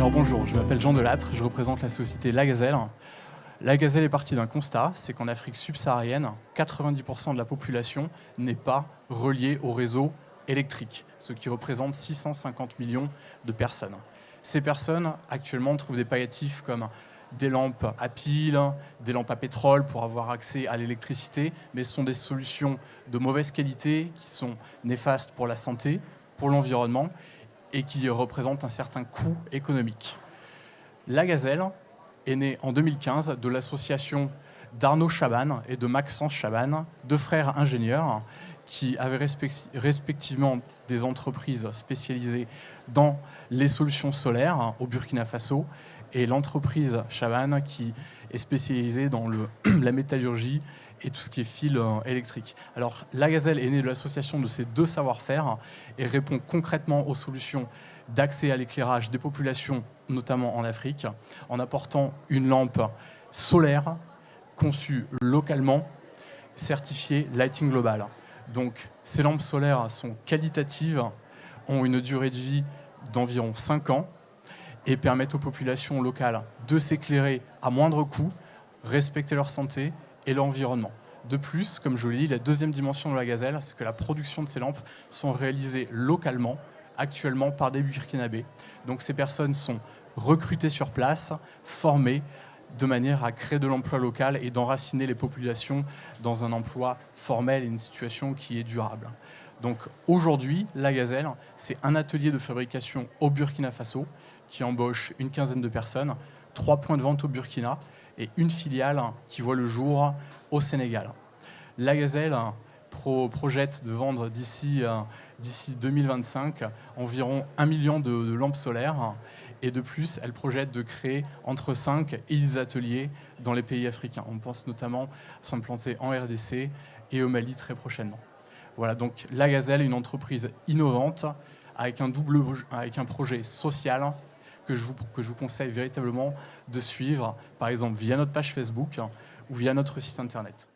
Alors bonjour, je m'appelle Jean Delattre, je représente la société La Gazelle. La Gazelle est partie d'un constat, c'est qu'en Afrique subsaharienne, 90% de la population n'est pas reliée au réseau électrique, ce qui représente 650 millions de personnes. Ces personnes, actuellement, trouvent des palliatifs comme des lampes à piles, des lampes à pétrole pour avoir accès à l'électricité, mais ce sont des solutions de mauvaise qualité qui sont néfastes pour la santé, pour l'environnement et qui représentent un certain coût économique. La Gazelle est née en 2015 de l'association d'Arnaud Chaban et de Maxence Chaban, deux frères ingénieurs qui avaient respectivement des entreprises spécialisées dans les solutions solaires au Burkina Faso et l'entreprise Chaban qui est spécialisée dans la métallurgie et tout ce qui est fil électrique. Alors, La Gazelle est née de l'association de ces deux savoir-faire et répond concrètement aux solutions d'accès à l'éclairage des populations, notamment en Afrique, en apportant une lampe solaire conçue localement, certifiée Lighting Global. Donc, ces lampes solaires sont qualitatives, ont une durée de vie d'environ 5 ans et permettent aux populations locales de s'éclairer à moindre coût, respecter leur santé et l'environnement. De plus, comme je l'ai dit, la deuxième dimension de La Gazelle, c'est que la production de ces lampes sont réalisées localement, actuellement par des Burkinabés. Donc ces personnes sont recrutées sur place, formées, de manière à créer de l'emploi local et d'enraciner les populations dans un emploi formel et une situation qui est durable. Donc aujourd'hui, La Gazelle, c'est un atelier de fabrication au Burkina Faso qui embauche une quinzaine de personnes, 3 points de vente au Burkina et une filiale qui voit le jour au Sénégal. La Gazelle projette de vendre d'ici 2025 environ 1 million de lampes solaires et de plus, elle projette de créer entre 5 et 10 ateliers dans les pays africains. On pense notamment à s'implanter en RDC et au Mali très prochainement. Voilà, donc La Gazelle est une entreprise innovante avec un projet social que je vous conseille véritablement de suivre, par exemple via notre page Facebook ou via notre site internet.